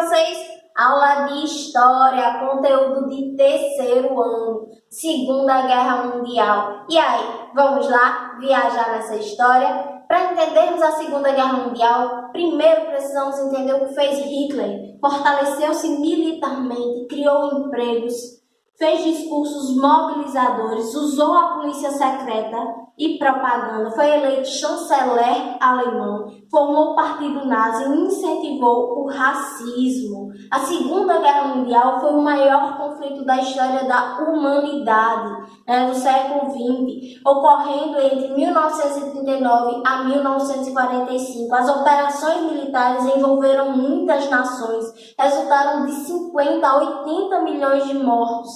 vocês? Aula de História, conteúdo de terceiro ano, Segunda Guerra Mundial. E aí, vamos lá viajar nessa história? Para entendermos a Segunda Guerra Mundial, primeiro precisamos entender o que fez Hitler. Fortaleceu-se militarmente, criou empregos, fez discursos mobilizadores, usou a polícia secreta e propaganda, foi eleito chanceler alemão, formou o Partido Nazi e incentivou o racismo. A Segunda Guerra Mundial foi o maior conflito da história da humanidade, do século XX, ocorrendo entre 1939 a 1945. As operações militares envolveram muitas nações, resultaram de 50 a 80 milhões de mortos,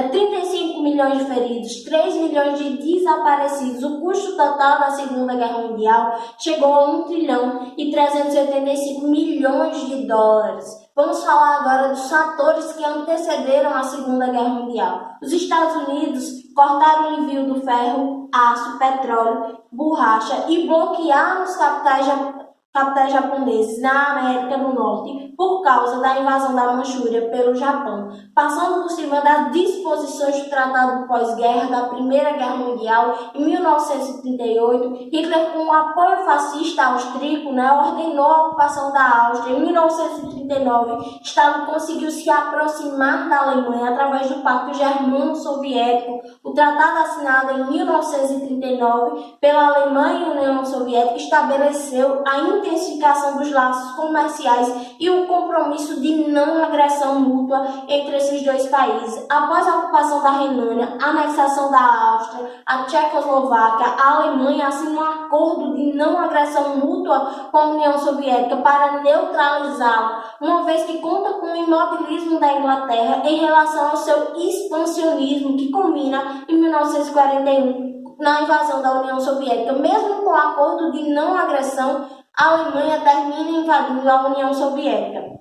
35 milhões de feridos, 3 milhões de desaparecidos. O custo total da Segunda Guerra Mundial chegou a 1 trilhão e 385 milhões de dólares. Vamos falar agora dos fatores que antecederam a Segunda Guerra Mundial. Os Estados Unidos cortaram o envio do ferro, aço, petróleo, borracha e bloquearam os capitais japoneses na América do Norte por causa da invasão da Manchúria pelo Japão. Passando por cima das disposições do Tratado pós-guerra da Primeira Guerra Mundial, em 1938, Hitler, com o apoio fascista austríaco, ordenou a ocupação da Áustria. Em 1939, o Estado conseguiu se aproximar da Alemanha através do Pacto Germano-Soviético. O tratado assinado em 1939 pela Alemanha e União Soviética estabeleceu a intensificação dos laços comerciais e o compromisso de não agressão mútua entre esses dois países. Após a ocupação da Renânia, a anexação da Áustria, a Tchecoslováquia, a Alemanha assinou um acordo de não agressão mútua com a União Soviética para neutralizá-la, uma vez que conta com o imobilismo da Inglaterra em relação ao seu expansionismo, que culmina em 1941 na invasão da União Soviética. Mesmo com o acordo de não agressão, a Alemanha termina invadindo a União Soviética.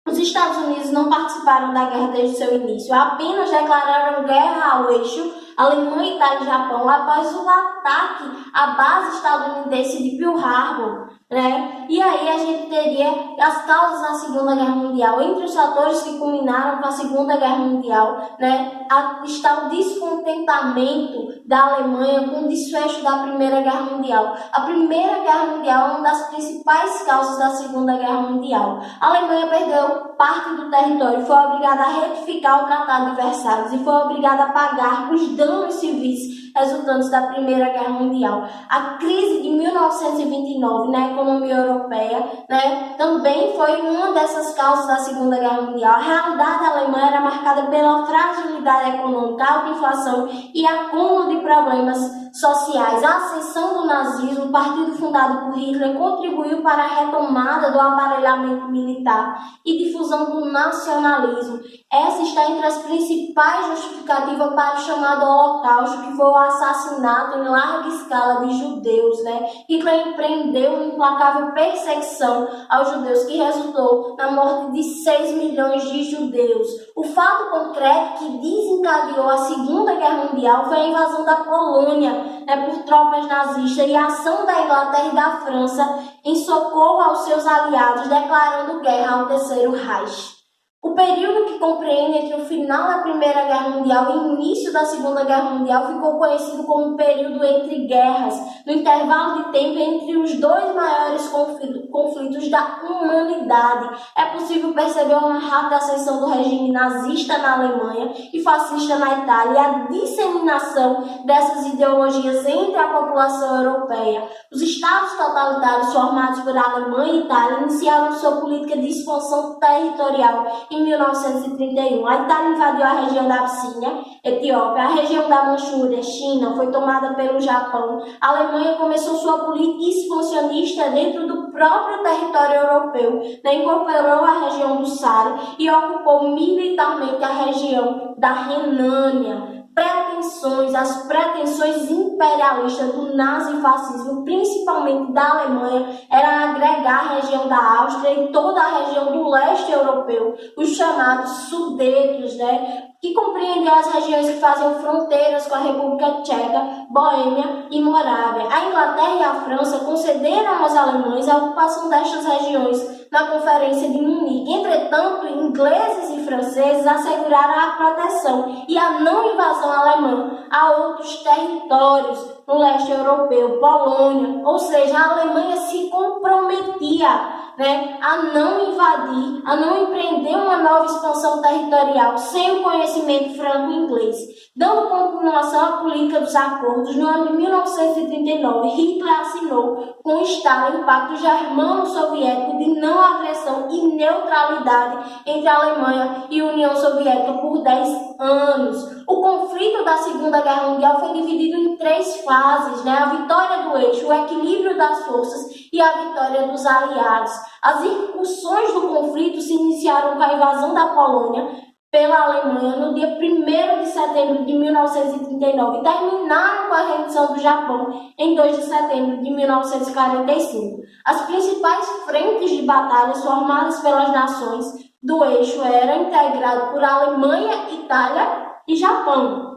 Os Estados Unidos não participaram da guerra desde seu início, apenas declararam guerra ao eixo Alemanha, Itália e Japão após o ataque à base estadunidense de Pearl Harbor. E aí a gente teria as causas da Segunda Guerra Mundial. Entre os fatores que culminaram com a Segunda Guerra Mundial, está o descontentamento da Alemanha com o desfecho da Primeira Guerra Mundial. A Primeira Guerra Mundial é uma das principais causas da Segunda Guerra Mundial. A Alemanha perdeu parte do território, foi obrigada a retificar o Tratado de Versalhes e foi obrigada a pagar os danos civis resultantes da Primeira Guerra Mundial. A crise de 1929 na economia europeia, também foi uma dessas causas da Segunda Guerra Mundial. A realidade alemã era marcada pela fragilidade econômica, alta inflação e acúmulo de problemas sociais. A ascensão do nazismo, o partido fundado por Hitler, contribuiu para a retomada do aparelhamento militar e difusão do nacionalismo. Essa está entre as principais justificativas para o chamado Holocausto, que foi o assassinato em larga escala de judeus. Hitler empreendeu uma implacável perseguição aos judeus, que resultou na morte de 6 milhões de judeus. O fato concreto que desencadeou a Segunda Guerra Mundial foi a invasão da Polônia por tropas nazistas e a ação da Inglaterra e da França em socorro aos seus aliados, declarando guerra ao Terceiro Reich. O período que compreende entre o final da Primeira Guerra Mundial e o início da Segunda Guerra Mundial ficou conhecido como período entre guerras, no intervalo de tempo entre os dois maiores conflitos da humanidade. É possível perceber uma rápida ascensão do regime nazista na Alemanha e fascista na Itália e a disseminação dessas ideologias entre a população europeia. Os estados totalitários formados por Alemanha e Itália iniciaram sua política de expansão territorial em 1931, a Itália invadiu a região da Abissínia, Etiópia, a região da Manchúria, China, foi tomada pelo Japão. A Alemanha começou sua política expansionista dentro do próprio território europeu, incorporou a região do Saara e ocupou militarmente a região da Renânia. As pretensões imperialistas do nazifascismo, principalmente da Alemanha, era agregar a região da Áustria e toda a região do leste europeu, os chamados Sudetos, que compreendiam as regiões que faziam fronteiras com a República Tcheca, Boêmia e Morávia. A Inglaterra e a França concederam aos alemães a ocupação destas regiões, na Conferência de Munique. Entretanto, ingleses e franceses asseguraram a proteção e a não invasão alemã a outros territórios no leste europeu, Polônia, ou seja, a Alemanha se comprometia, a não invadir, a não empreender uma nova expansão territorial sem o conhecimento franco-inglês. Dando continuação à política dos acordos, no ano de 1939, Hitler assinou com Stalin o Pacto Germano-Soviético de não agressão e neutralidade entre a Alemanha e a União Soviética por 10 anos. O conflito da Segunda Guerra Mundial foi dividido em 3 fases, a vitória do eixo, o equilíbrio das forças e a vitória dos aliados. As incursões do conflito se iniciaram com a invasão da Polônia pela Alemanha no dia 1º de setembro de 1939 e terminaram com a rendição do Japão em 2 de setembro de 1945. As principais frentes de batalhas formadas pelas nações do eixo eram integradas por Alemanha, Itália e Japão.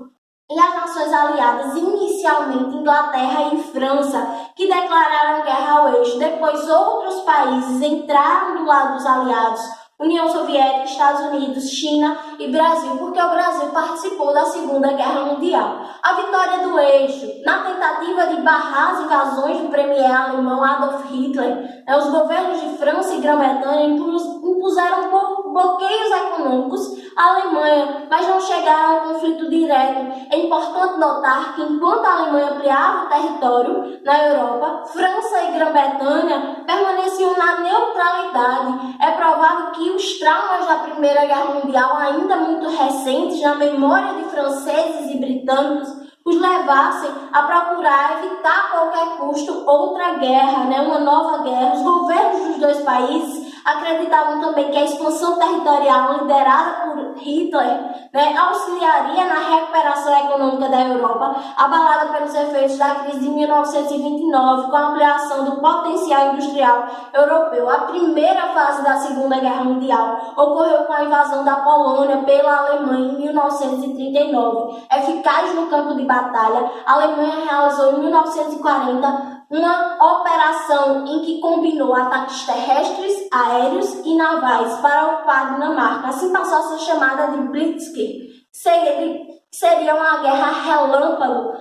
E as nações aliadas, inicialmente Inglaterra e França, que declararam guerra ao eixo. Depois, outros países entraram do lado dos aliados, União Soviética, Estados Unidos, China e Brasil, porque o Brasil participou da Segunda Guerra Mundial. A vitória do eixo, na tentativa de barrar as invasões do premier alemão Adolf Hitler, os governos de França e Grã-Bretanha impuseram bloqueios econômicos à Alemanha, mas não chegaram a um conflito direto. É importante notar que, enquanto a Alemanha ampliava o território na Europa, França e Grã-Bretanha permaneciam na neutralidade. É provável que os traumas da Primeira Guerra Mundial, ainda muito recentes na memória de franceses e britânicos, os levassem a procurar evitar a qualquer custo outra guerra, uma nova guerra. Os governos dos dois países acreditavam também que a expansão territorial liderada por Hitler auxiliaria na recuperação econômica da Europa, abalada pelos efeitos da crise de 1929, com a ampliação do potencial industrial europeu. A primeira fase da Segunda Guerra Mundial ocorreu com a invasão da Polônia pela Alemanha em 1939. Eficaz no campo de batalha, a Alemanha realizou em 1940 uma operação em que combinou ataques terrestres, aéreos e navais para ocupar a Dinamarca. Assim passou a ser chamada de Blitzkrieg. Seria uma guerra relâmpago.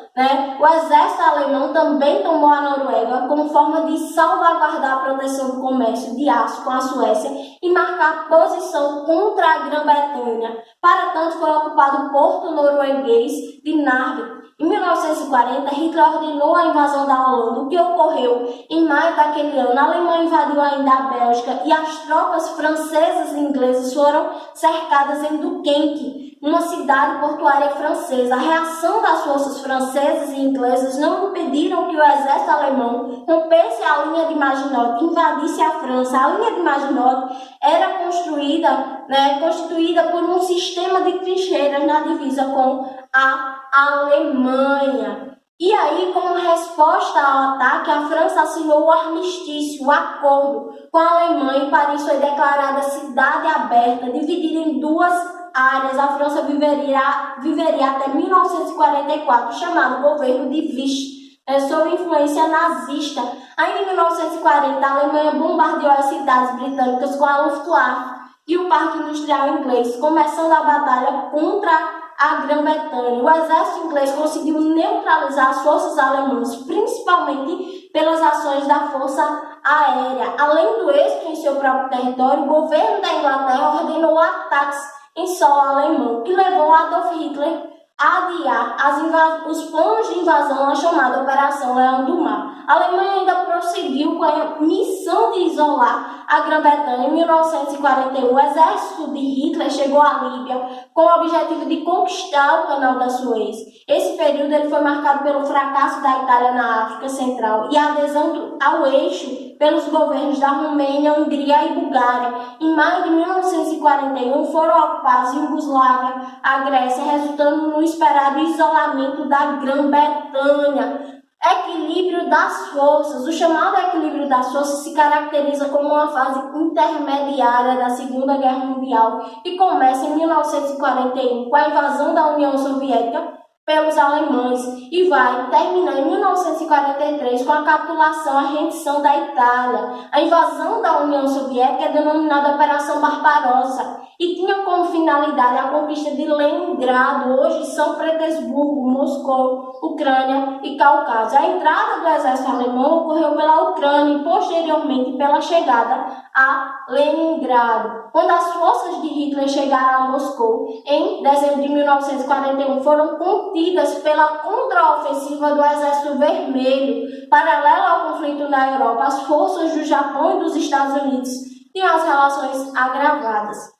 O exército alemão também tomou a Noruega como forma de salvaguardar a proteção do comércio de aço com a Suécia e marcar posição contra a Grã-Bretanha. Para tanto, foi ocupado o porto norueguês de Narvik. Em 1940, Hitler ordenou a invasão da Holanda, o que ocorreu em maio daquele ano. A Alemanha invadiu ainda a Bélgica e as tropas francesas e inglesas foram cercadas em Dunkerque, uma cidade portuária francesa. A reação das forças francesas e inglesas não impediram que o exército alemão rompesse a linha de Maginot e invadisse a França. A linha de Maginot era constituída por um sistema de trincheiras na divisa com a Alemanha. E aí, como resposta ao ataque, a França assinou o armistício, o acordo com a Alemanha, e Paris foi declarada cidade aberta, dividida em 2 áreas. A França viveria até 1944, chamado governo de Vichy, sob influência nazista. Ainda em 1940, a Alemanha bombardeou as cidades britânicas com a Luftwaffe e o Parque Industrial Inglês, começando a batalha contra a Grã-Bretanha. O exército inglês conseguiu neutralizar as forças alemãs, principalmente pelas ações da força aérea. Além do êxito em seu próprio território, o governo da Inglaterra ordenou ataques em solo alemão, que levou Adolf Hitler a adiar os planos de invasão na chamada Operação Leão do Mar. A Alemanha ainda prosseguiu com a missão de isolar a Grã-Bretanha. Em 1941, o exército de Hitler chegou à Líbia com o objetivo de conquistar o Canal da Suez. Esse período ele foi marcado pelo fracasso da Itália na África Central e a adesão ao eixo pelos governos da Romênia, Hungria e Bulgária. Em maio de 1941, foram ocupados Iugoslávia, a Grécia, resultando no esperado isolamento da Grã-Bretanha. Equilíbrio das forças. O chamado equilíbrio das forças se caracteriza como uma fase intermediária da Segunda Guerra Mundial e começa em 1941 com a invasão da União Soviética pelos alemães e vai terminar em 1943 com a capitulação, a rendição da Itália. A invasão da União Soviética é denominada Operação Barbarossa e tinha como finalidade a conquista de Leningrado, hoje São Petersburgo, Moscou, Ucrânia e Cáucaso. A entrada do exército alemão ocorreu pela Ucrânia e posteriormente pela chegada a Leningrado. Quando as forças de Hitler chegaram a Moscou em dezembro de 1941, foram contidas pela contraofensiva do Exército Vermelho. Paralelo ao conflito na Europa, as forças do Japão e dos Estados Unidos tinham as relações agravadas.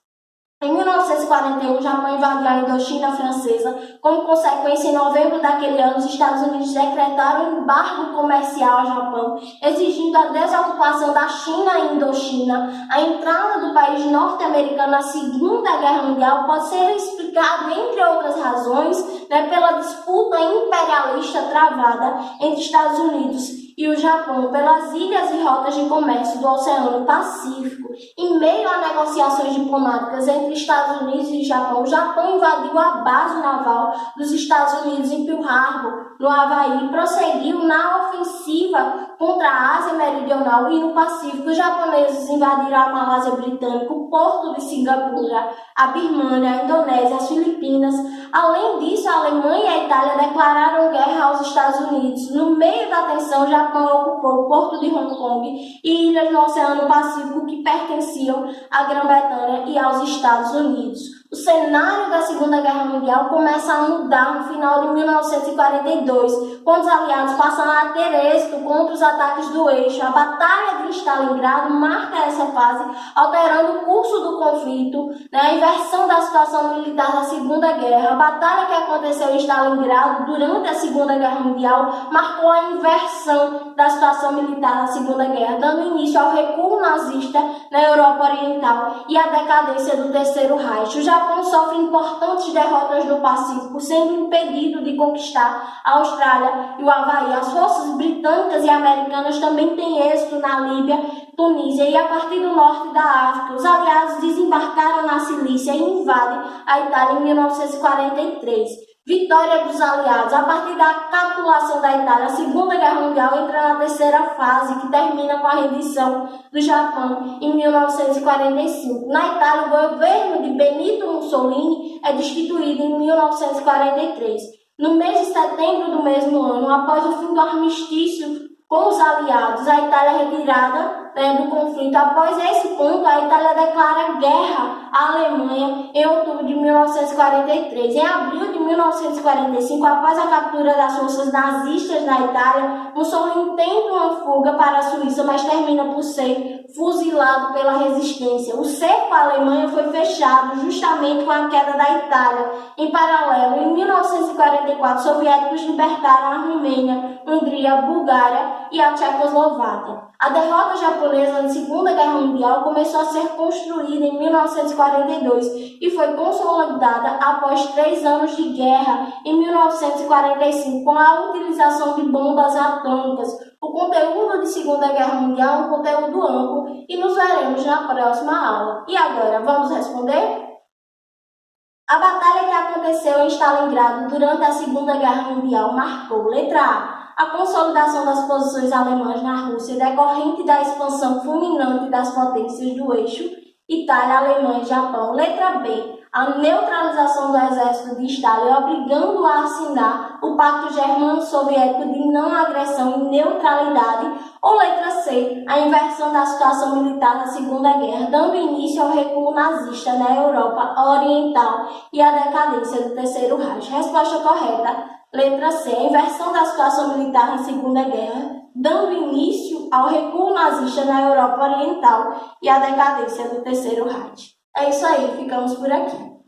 Em 1941, o Japão invadiu a Indochina francesa. Como consequência, em novembro daquele ano, os Estados Unidos decretaram um embargo comercial ao Japão, exigindo a desocupação da China e Indochina. A entrada do país norte-americano na Segunda Guerra Mundial pode ser explicado, entre outras razões, pela disputa imperialista travada entre Estados Unidos e o Japão pelas ilhas e rotas de comércio do Oceano Pacífico. Em meio a negociações diplomáticas entre Estados Unidos e Japão, o Japão invadiu a base naval dos Estados Unidos em Pearl Harbor, no Havaí, e prosseguiu na ofensiva contra a Ásia Meridional e no Pacífico. Os japoneses invadiram a Malásia Britânica, o porto de Singapura, a Birmânia, a Indonésia, as Filipinas. Além disso, a Alemanha e a Itália declararam guerra aos Estados Unidos. No meio da tensão, o Japão ocupou o porto de Hong Kong e ilhas no Oceano Pacífico que pertenciam à Grã-Bretanha e aos Estados Unidos. O cenário da Segunda Guerra Mundial começa a mudar no final de 1942, quando os aliados passam a ter êxito contra os ataques do eixo. A Batalha de Stalingrado marca essa fase, alterando o curso do conflito, a inversão da situação militar da Segunda Guerra. A batalha que aconteceu em Stalingrado durante a Segunda Guerra Mundial marcou a inversão da situação militar da Segunda Guerra, dando início ao recuo nazista na Europa Oriental e à decadência do Terceiro Reich. O Japão sofre importantes derrotas no Pacífico, sendo impedido de conquistar a Austrália e o Havaí. As forças britânicas e americanas também têm êxito na Líbia, Tunísia e a partir do norte da África. Os aliados desembarcaram na Cilícia e invadem a Itália em 1943. Vitória dos aliados. A partir da capitulação da Itália, a Segunda Guerra Mundial entra na terceira fase, que termina com a rendição do Japão em 1945. Na Itália, o governo de Benito Mussolini é destituído em 1943. No mês de setembro do mesmo ano, após o fim do armistício com os aliados, a Itália é retirada do conflito. Após esse ponto, a Itália declara guerra à Alemanha em outubro de 1943. Em abril de 1945, após a captura das forças nazistas na Itália, Mussolini tenta uma fuga para a Suíça, mas termina por ser fuzilado pela resistência. O cerco à Alemanha foi fechado justamente com a queda da Itália. Em paralelo, em 1944, os soviéticos libertaram a Romênia, Hungria, Bulgária e a Tchecoslováquia. A derrota japonesa na Segunda Guerra Mundial começou a ser construída em 1942 e foi consolidada após 3 anos de guerra, em 1945, com a utilização de bombas atômicas. O conteúdo de Segunda Guerra Mundial é um conteúdo amplo e nos veremos na próxima aula. E agora, vamos responder? A batalha que aconteceu em Stalingrado durante a Segunda Guerra Mundial marcou: letra A consolidação das posições alemãs na Rússia decorrente da expansão fulminante das potências do eixo Itália, Alemanha e Japão. Letra B, a neutralização do exército de Stalin, obrigando-o a assinar o Pacto Germano-Soviético de não agressão e neutralidade. Ou letra C, a inversão da situação militar na Segunda Guerra, dando início ao recuo nazista na Europa Oriental e à decadência do Terceiro Reich. Resposta correta, letra C, a inversão da situação militar na Segunda Guerra, dando início ao recuo nazista na Europa Oriental e à decadência do Terceiro Reich. É isso aí, ficamos por aqui.